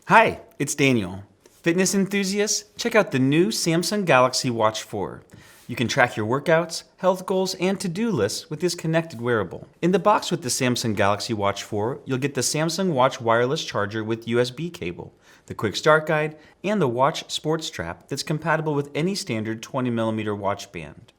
Hi, it's Daniel. Fitness enthusiasts, check out the new Samsung Galaxy Watch 4. You can track your workouts, health goals, and to-do lists with this connected wearable. In the box with the Samsung Galaxy Watch 4, you'll get the Samsung Watch wireless charger with USB cable, the quick start guide, and the Watch sports strap that's compatible with any standard 20mm watch band.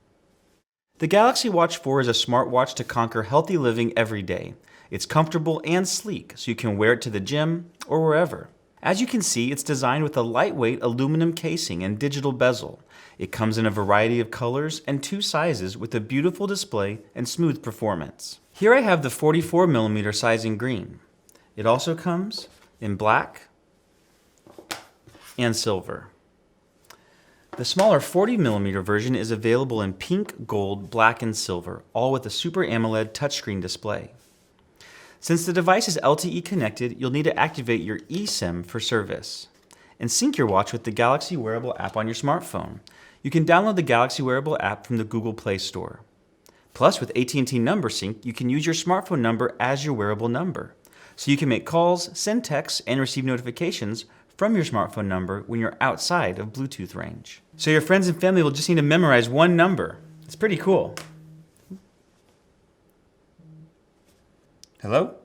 The Galaxy Watch 4 is a smartwatch to conquer healthy living every day. It's comfortable and sleek, so you can wear it to the gym or wherever. As you can see, it's designed with a lightweight aluminum casing and digital bezel. It comes in a variety of colors and 2 sizes with a beautiful display and smooth performance. Here I have the 44mm size in green. It also comes in black and silver. The smaller 40mm version is available in pink, gold, black, and silver, all with a Super AMOLED touchscreen display. Since the device is LTE connected, you'll need to activate your eSIM for service and sync your watch with the Galaxy Wearable app on your smartphone. You can download the Galaxy Wearable app from the Google Play Store. Plus, with AT&T Numbersync, you can use your smartphone number as your wearable number. So you can make calls, send texts, and receive notifications from your smartphone number when you're outside of Bluetooth range. So your friends and family will just need to memorize one number. It's pretty cool. Hello?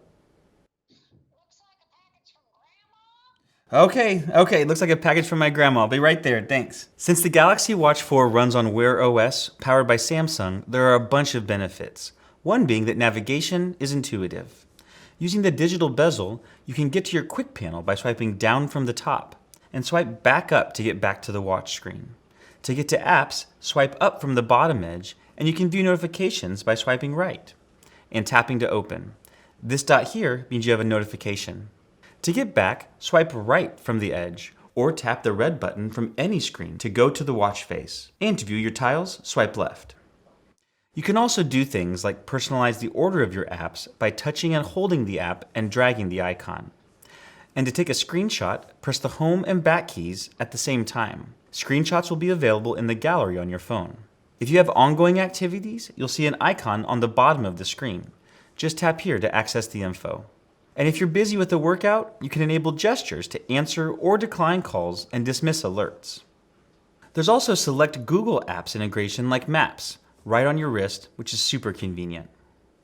Okay, it looks like a package from my grandma. I'll be right there, thanks. Since the Galaxy Watch 4 runs on Wear OS, powered by Samsung, there are a bunch of benefits. One being that navigation is intuitive. Using the digital bezel, you can get to your quick panel by swiping down from the top, and swipe back up to get back to the watch screen. To get to apps, swipe up from the bottom edge, and you can view notifications by swiping right, and tapping to open. This dot here means you have a notification. To get back, swipe right from the edge, or tap the red button from any screen to go to the watch face. And to view your tiles, swipe left. You can also do things like personalize the order of your apps by touching and holding the app and dragging the icon. And to take a screenshot, press the home and back keys at the same time. Screenshots will be available in the gallery on your phone. If you have ongoing activities, you'll see an icon on the bottom of the screen. Just tap here to access the info. And if you're busy with a workout, you can enable gestures to answer or decline calls and dismiss alerts. There's also select Google Apps integration like Maps, right on your wrist, which is super convenient.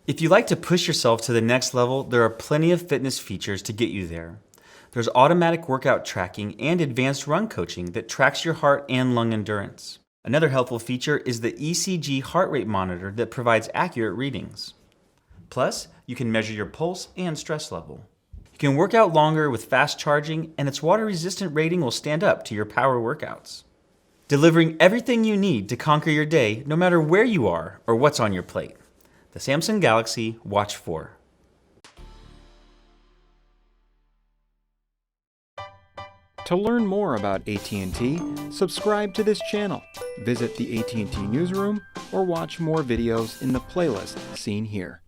If you like to push yourself to the next level, there are plenty of fitness features to get you there. There's automatic workout tracking and advanced run coaching that tracks your heart and lung endurance. Another helpful feature is the ECG heart rate monitor that provides accurate readings. Plus, you can measure your pulse and stress level. You can work out longer with fast charging, and its water-resistant rating will stand up to your power workouts. Delivering everything you need to conquer your day, no matter where you are or what's on your plate. The Samsung Galaxy Watch 4. To learn more about AT&T, subscribe to this channel, visit the AT&T newsroom, or watch more videos in the playlist seen here.